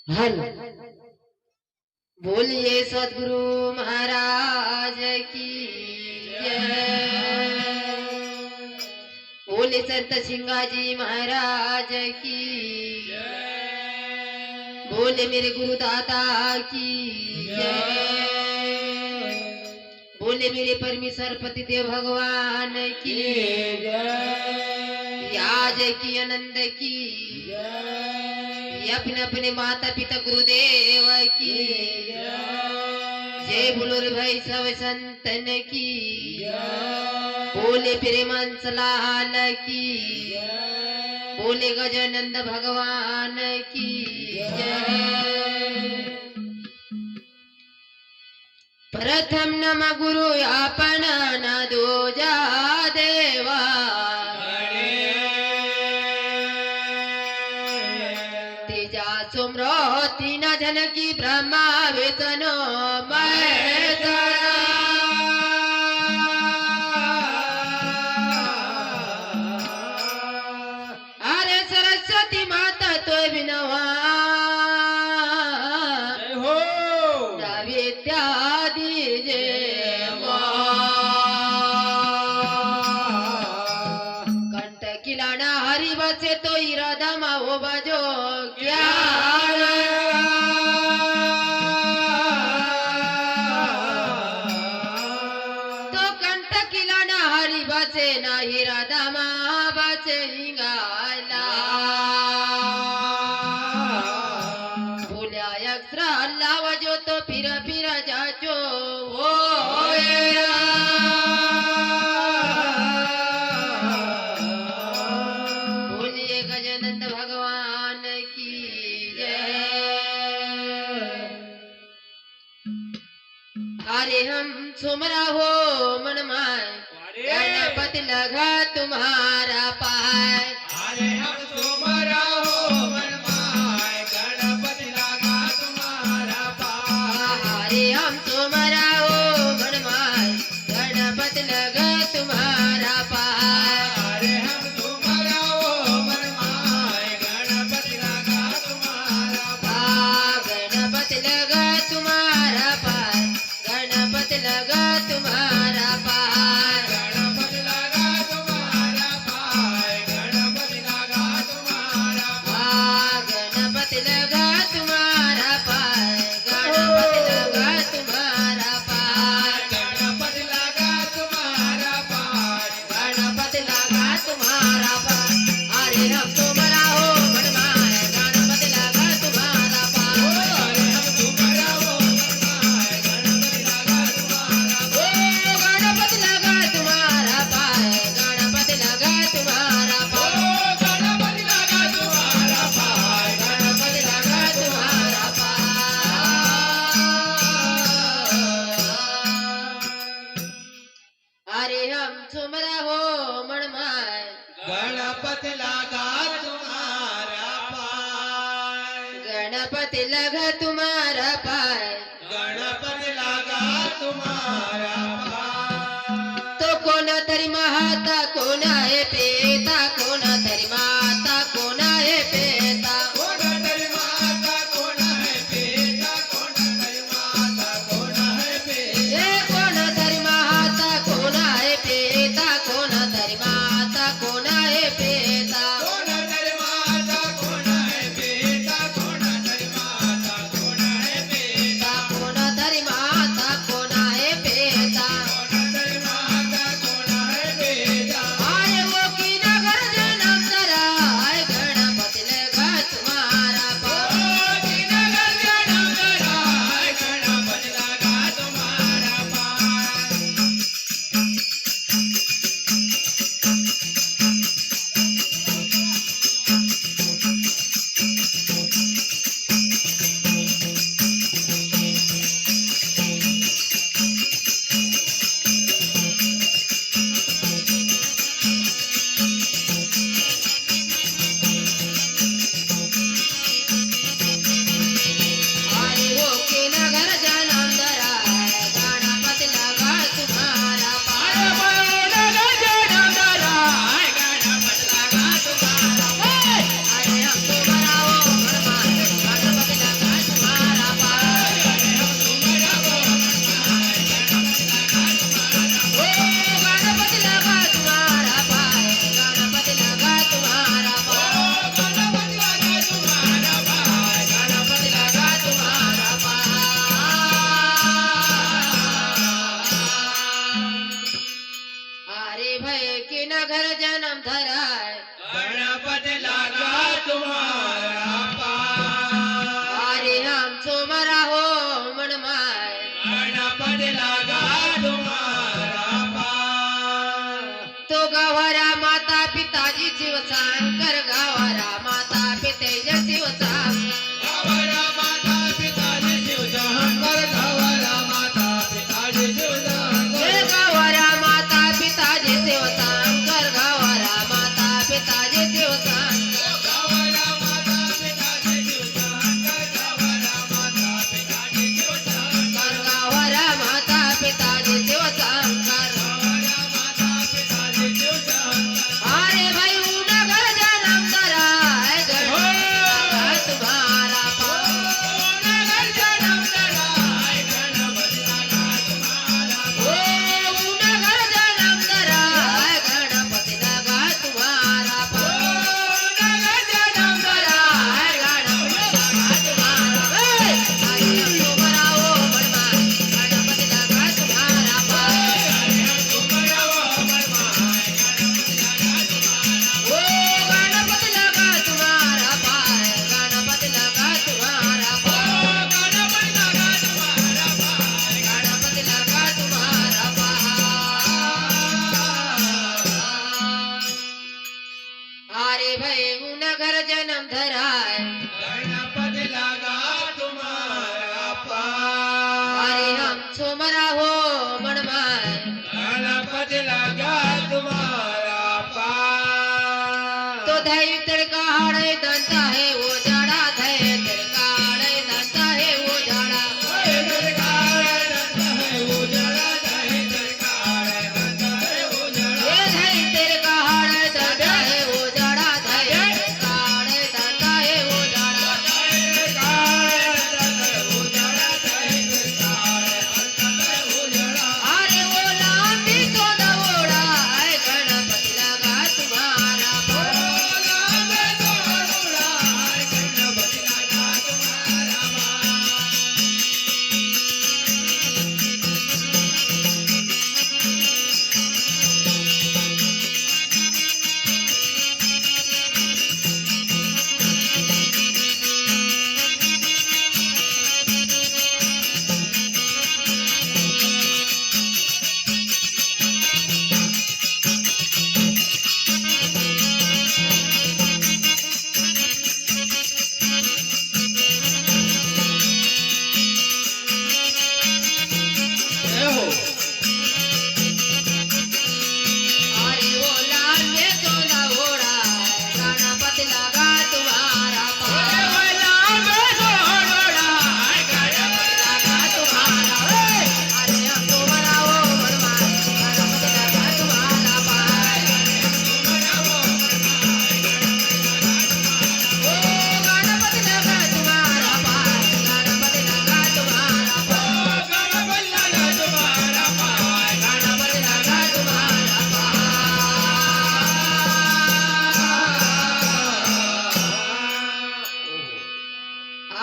हल बोलिए सदगुरु महाराज की जय। बोले संत सिंगाजी महाराज की जय। बोले मेरे गुरु दादा की जय। बोले मेरे परमेश्वर पतिदेव भगवान की जय। आज की आनंद की जय। अपने अपने माता पिता गुरुदेव की जय। बोलो रे भाई सब संतन की जय। बोले प्रेमांश लाल की जय। बोले गजानंद भगवान की जय। प्रथम नम गुरु आपण न दोजा देवा तेजा सुम्रती न जनकी ब्रह्मा वेतनो महेश्वरा अरे सरस्वती माता तो विनवा हरि बसे तो इरादा माओ बजो ज्ञान तो कंठ किलाना हरि बसे ना इरादा मा बसे हिंगाला बोल्या अक्षरा अल्लाह वजो तो फिर जाचो ओ गजानंद भगवान की जय। अरे हम सुमरा हो मन माय गणपति लगा तुम्हारा पाय। अरे हम सुमरा हो मन माय गणपति लगा तुम्हारा पाय। अरे हम सुमरा हो मन माय गणपति लगा तुम्हारा पाय। अरे हम सुमरा हो मन माय गणपति लगा तुम्हारा पाय। गणपति लगा तुम्हारा पाय। गणपति लगा तुम्हारा पाय। गणपति लगा तुम्हारा पाय। गणपति लगा तुम्हारा पाय। गणपति लगा तुम्हारा पाय। गणपति लगा तुम्हारा पाय। गणपति लगा तुम्हारा पाय। गणपति लगा तुम्हारा पाय। अरे हम तुम्हारा हो मन माय गणपति लगा तुम्हारा पाय। अरे हम सुमरा हो मन माय गणपति लगा तुम्हारा पाय। गणपति लगा तुम्हारा पाय। गणपति लगा तुम्हारा पाय। गणपति लगा तुम्हारा पाय। गणपति लगा तुम्हारा पाय। अरे हम सुमरा हो मन माय गणपति लगा तुम्हारा पाय। गणपति लगा तुम्हारा पाय। गणपति लगा तुम्हारा पाय। तो कोणा तरी माता कोणा आहे पेता कोणा तरी माता कोणा आहे पेता कोण तरी माता कोण है पेता। कोण तरी माता कोण है पेता। हे कोणा तरी माता कोणा आहे पेता कोणा तरी माता कोणा आहे पेता कोण तरी माता कोण है पेता। कोण तरी माता कोण है पेता। कोणा तरी माता कोणा आहे पेता कोण तरी माता कोण है पेता। आय वो पिताजीच्या शिवचांग गावाला माता पिताजी शिवशंकर गावाला माता पिताजी शिवशंकर गावाऱ्या माता पिताजी शिवचांकर गावाऱ्या माता पिताजी शिवचांग गावाला माता पिताजी शिवशंकर गावाला माता पिताजी शिवशंकर गावाऱ्या माता पिताजी शिवचांकर गावाला माता पिताजी शिवशंकर अरे भाई नगर जन्म धराय गणपतीला तुम्हारा पाय नगर जन्म धराय गणपतीला तुम्हारा ओ नगर जन्म धराय गणपतीला तुम्हारा पाय नगर जन्म धराय गणपतीला तुम्हारा पाय आई तुम्हारा ओ बडमाय गणपतीला तुम्हारा पाय ओ गणपतीला तुम्हारा पाय गणपतीला तुम्हारा पाय गणपतीला तुम्हारा पाय अरे भाई नगर जन्म धराय अरे हम छोमरा हो मनमाय तो धैर्य तिड़का हाड़े दंता है वो जाड़ा धैर्य तिड़का हाड़े दंता है वो जाड़ा ये धैर्य तिड़का हाड़े दंता है वो जाड़ा धैर्य तिड़का हाड़े दंता है वो जाड़ा अरे वो लांबी तो दवोड़ा है गणपति लगा तुम्हारा पाय अरे वो लाल में तो दवोड़ा है गणपति लगा तुम्हारा पाय लगा तुम्हारा अरे हम तुम्हारा ओ मनमाय गणपति लगा तुम्हारा पाय ओ गणपति लगा तुम्हारा पाय गणपति लगा तुम्हारा पाय गणपति लगा तुम्हारा पाय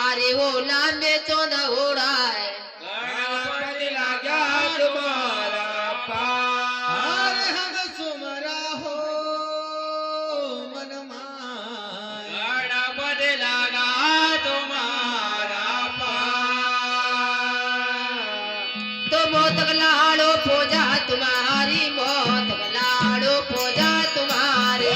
अरे वो लांबे चौदा घोड़ा है तो मोतक लाड़ो पूजा तुम्हारी मोतक लाड़ो पूजा तुम्हारी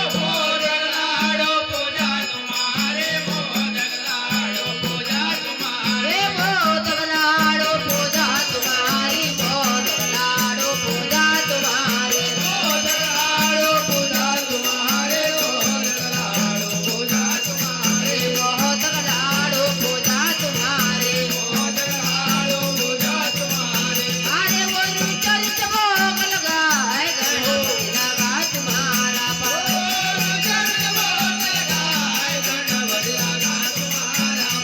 हे मोतक लाड़ो पूजा तुम्हारी मोतक लाड़ो पूजा तुम्हारी मोतक लाड़ो पूजा तुम्हारी मोतक लाड़ो पूजा तुम्हारी मोतक लाड़ो पूजा तुम्हारी अरे वो रुचरित भोग लगाए गणपति लगा तुम्हारा पाय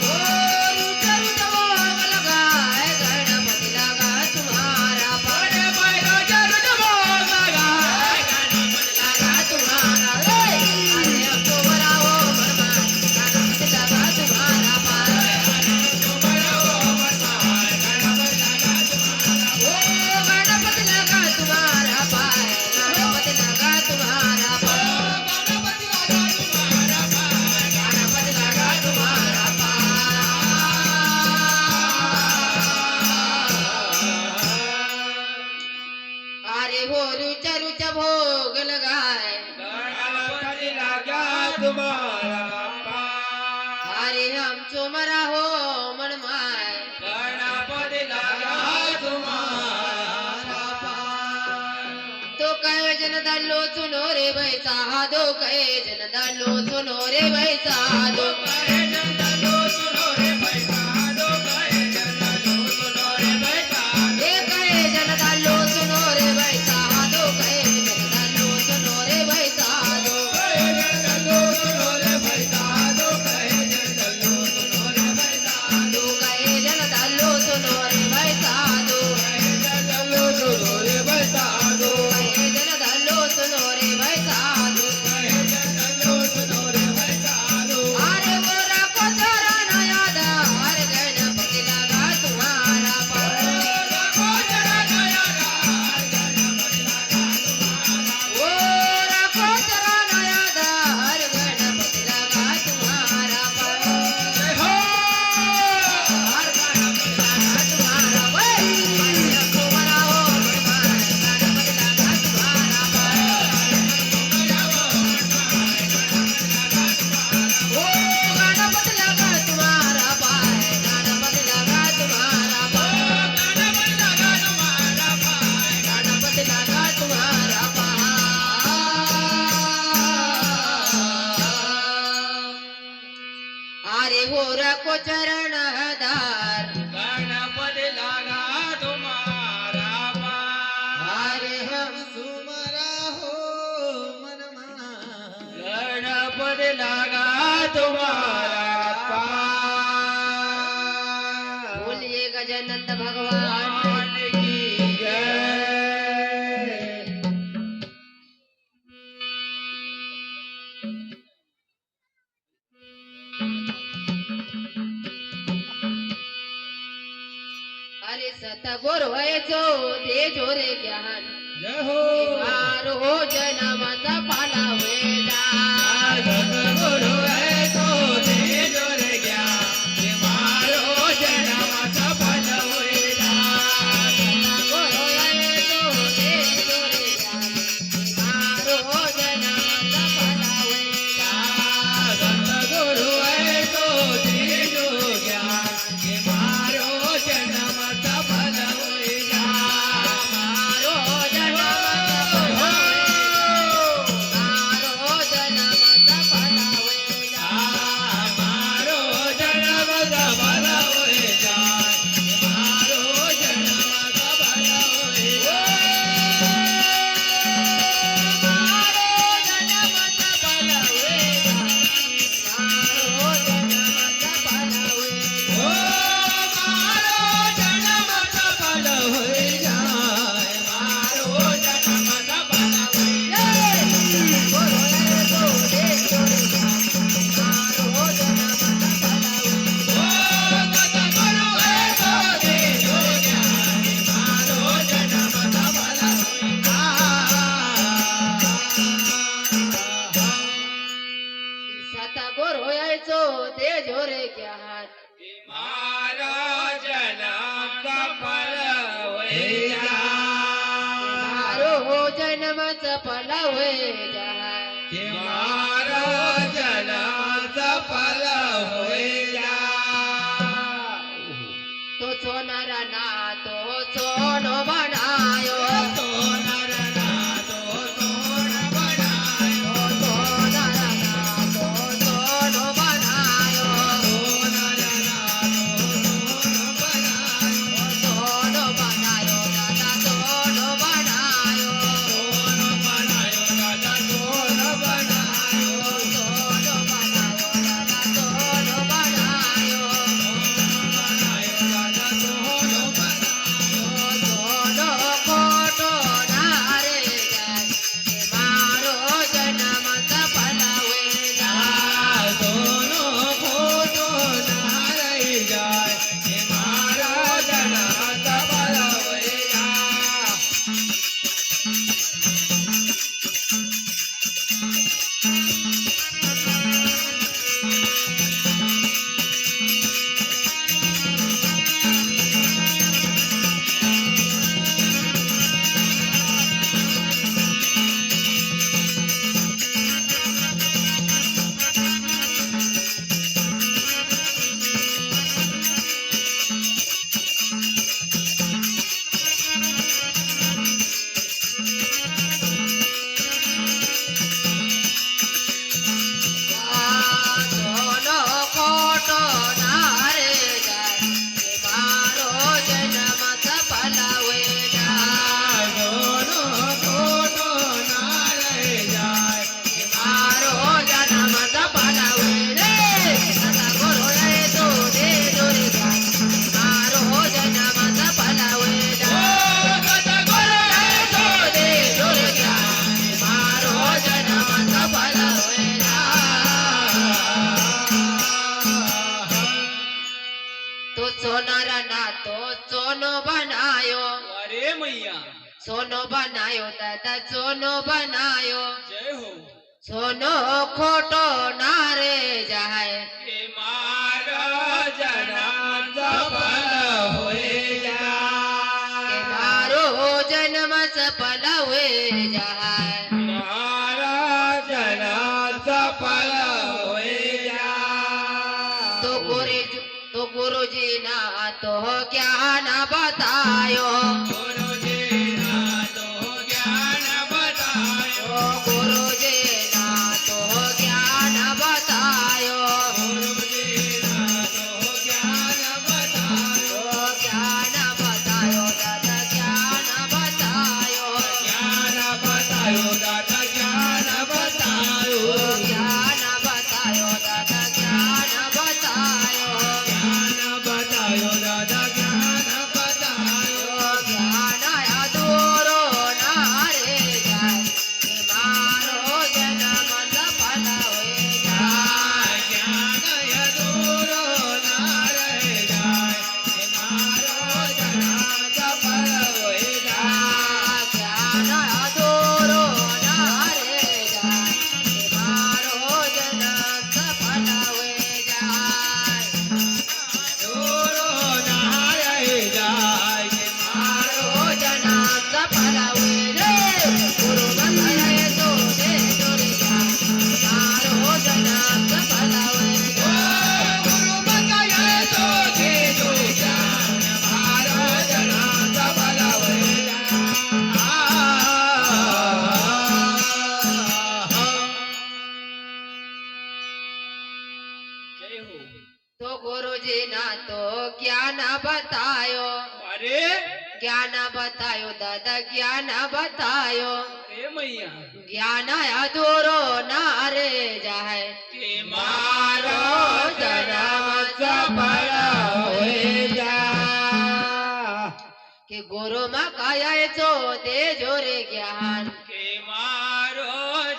ओ रुचरित भोग लगाए गणपति लगा तुम्हारा पाय लगा तुम्हारा अरे अब तो बड़ा हो मनमाय गणपति लगा तुम्हारा पाय ओ गणपति लगा तुम्हारा पाय गणपति लगा तुम्हारा पाय गणपति लगा तुम्हारा पाय अरे वो रुचा रुचा भोग लगाए अरे आमचो मरा हो मन माय गणपती लागा तुम्हारा पाय तो काय जन दालो चुनो रे बैचा हा दो काय जन दालो चुनो रे बैचा दो काय जनलो सुनो रे बैठा दो काय जनलो सुनो रे बैठा हे काय जन दालो चुनो रे बैचा हा दो काय जन दालो चुनो रे बैचा दो काय जनलो सुनो रे बैठा दो काय जनलो सुनो रे बैठा दो काय जन दालो चुनो रे बैचा दो काय जनलो सुनो रे बैठा दो काय जन दालो चुनो रे बैचा दो काय जनलो सुनो रे बैठा दो अरे गोरा कोचरा नयादा अरे गणपती लागा तुम्हारा गोरा कोचरा नयादा अरे गणपती लागा तुम्हारा हर गणपती लागा तुम्हारा वै तुम्हारा हो गणपती लागा तुम्हारा ओ गणपती लागा तुम्हारा पाय गणपती लागा तुम्हारा पाय गणपती लागा तुम्हारा पाय अरे होरा को चरण दार गणपती लागा तुम्हारा पाय अरे हम सुमरा हो मनमा गणपती लागा तुम्हारा पाय बोलिए गजानंद भगवान भगवान की जय अरे सतगुरु व्हायचो ते जोरे ज्ञान जय हो मारो जन्माचा पाला वेदा सद्गुरु है तो दे जोरे ज्ञान हे मारो जन्माचा फल होईला सतगुरु व्हायचो ते जोरे ज्ञान मारो जन्माचा पाला वेदा सद्गुरु है तो दे जो ज्ञान हे मारो जन्माचा फल होईला मारो जन्माचा मारो जन्माचा पाला वेदा मारो जन्माचा फल होईला मारो जन्माचा फल होईला ओ मारो जन्माचा फल होई जाय मारो जन्माचा फल होई ओ सद्गुरु है तो दे जो ज्ञान मारो जन्माचा फल सतगुरु ते जोरे ज्ञान मारो जन्माचा फल होई मारो जन्माचा फल होय के मारो जन्माचा फल होईला तो सोनारा ना तो सोनो बनायो तो नरना तो सोन बनायो सोनारा ना तो सोनो बनायो तो नरना तो सोन बनायो सोनो बनायो दादा सोनो बनायो सोन बनायो दादा सोनार नातो सोनो बनायो अरे मैया सोनो बनायो दादा सोनो बनायो जय हो सोनो खोटो नारे जाय के मारा जनाचा फल होय जा के मारो जन्म सफल हुए जाय मारा जनाचा फल होय जा तो गुरुजी ना तो ज्ञान बतायो गुरुजी ना तो ज्ञान बतायो गुरुजी ना तो ज्ञान बतायो गुरुजी ना तो ज्ञान बतायो ज्ञान बतायो दादा ज्ञान बतायो ज्ञान बतायो दादा ज्ञान बतायो ज्ञान बतायो दादा ज्ञान बतायो ज्ञान बतायो दादा ज्ञान बतायो ज्ञान अधूरो नारे जाय के मारो जन्म सफल होए जाय ज्ञान अधूरो ना रह जाए कि मारो जनाचा फल होय जाए ज्ञान अधूरो नारे जाय के मारो जन्म सफल होए जाय अधूरो ना रह जाए कि मारो जन्म सफल होए रे गुरु बताए तो दे जोरे ज्ञान मारो जन्म सफल होए जाय गुरु बताए तो दे दो ज्ञान मारो जनाचा फल होय जय हो तो गुरुजी ना तो ज्ञान बतायो अरे ज्ञान बतायो दादा ज्ञान बतायो हे मैया ज्ञान अधूरो नारे जाय के मारो जन्म सफल होय जा कि गुरु मा कायाचो दे जोरे ज्ञान के मारो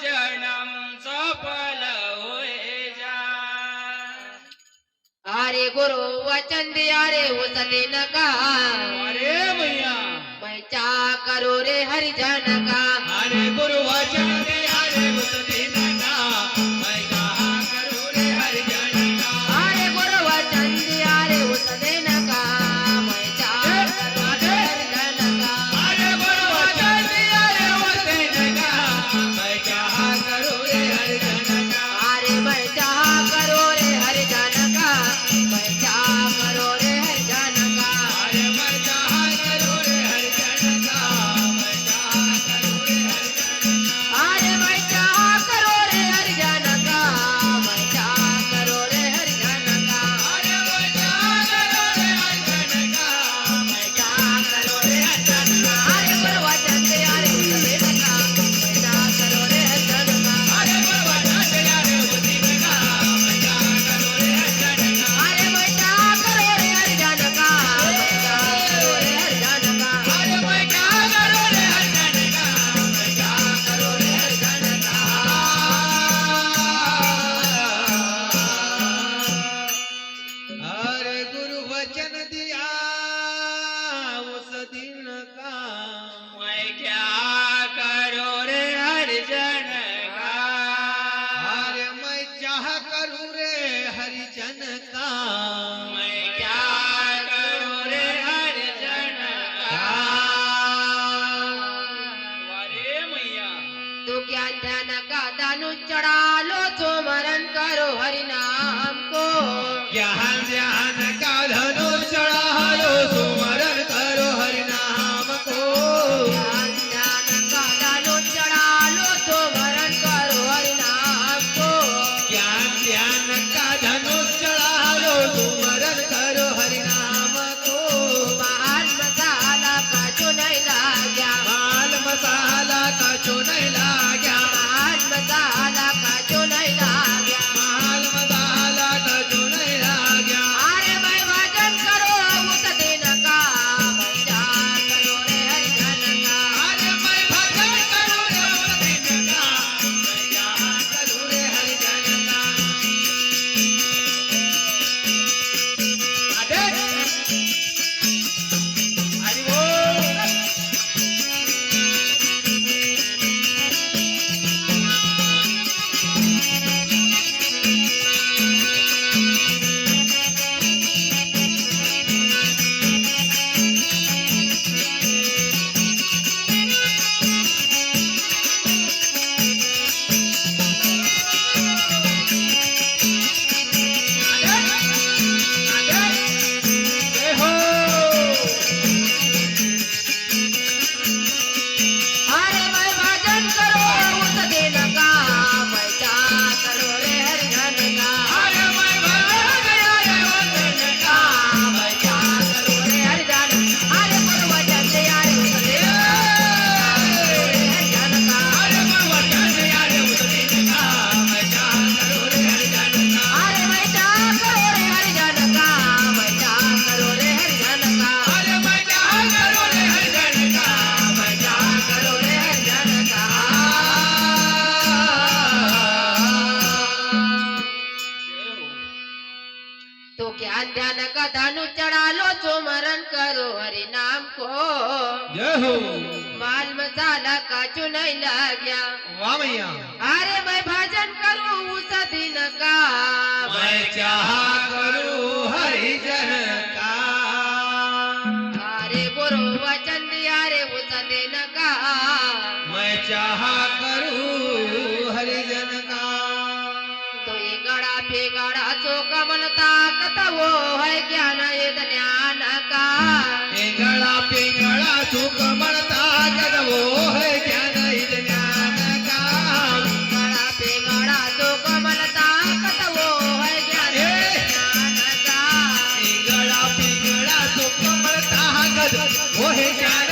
जन्म सफल होय जा अरे गुरु वचन दिया रे उतने नका अरे मैया मैं चा करो रे हरिजन का अरे गुरु वचन दे अरे उस दिन का मैं कहा करूं रे हरि जन का अरे गुरु वचन दिया रे उतने नका मैं चा करो रे हरिजन का अरे गुरु वचन दे अरे उस दिन का मैं कहा करूं रे हरि जन का अरे मैं चाह करो रे हरिजन का मैं चाह करो रे हरिजन का अरे मैं कहा करूं रे हरि जन का मैं कहा करूं रे हरि जन का अरे मैं चाह करो रे हरिजन का मैं चाह करो रे हरिजन का अरे मैं कहा करूं रे हरि जन का मैं चाह करो रे हरिजन का अरे गुरु वचन दे अरे उतने नका मैं चाह करो रे हरिजन का अरे गुरु वचन दे अरे उस दिन का मैं कहा करूं रे हरि जन का अरे मैं चाह करो रे हरिजन का मैं चाह करो रे हरिजन का अरे मैं कहा करूं रे हरि जन का मैं कहा करो रे हरिजन का अरे गुरु वचन दिया उस दिन का मैं क्या करो रे हरि जन का अरे मैं चाह करूं रे हरि जन का मैं क्या करूं रे हरि जन का अरे मैया तू ज्ञान ध्यान का दानु चढ़ा लो तो मरण करो हरि नाम को ज्ञान ध्यान का धनुष चढ़ा लो सुमरन करो हरि नाम को ज्ञान ध्यान का दानु चढ़ा लो तो मरण करो हरि नाम को ज्ञान ध्यान का धनुष चढ़ा लो सुमरन करो हरि नाम को महान मसाला का जो नहीं लाग्या माल मसाला का जो नहीं लाग्या महान मसाला का जो नहीं लाग्या माल मसाला का जो नहीं लाग्या तो ज्ञान ध्यान का धनु चढ़ालो जो मरण करो हरि नाम को जय हो माल मसाला का चुनई लाग्या वाह मैया अरे मैं भजन करूं उस दिन का मैं चाह करूं हरि जन का अरे गुरु वचन दिया रे उस दिन का मैं चाह करूं हरि जन का तो ये गड़ा पे गड़ा जो कमल ताकत वो है ज्ञान ये ज्ञान का पिंगळा तू कमळता जग वो है ज्ञान इद ज्ञान का गड़ा पे गड़ा जो कमल ताकत वो है ज्ञान ज्ञान का पिंगळा तू कमळता जग वो है ज्ञान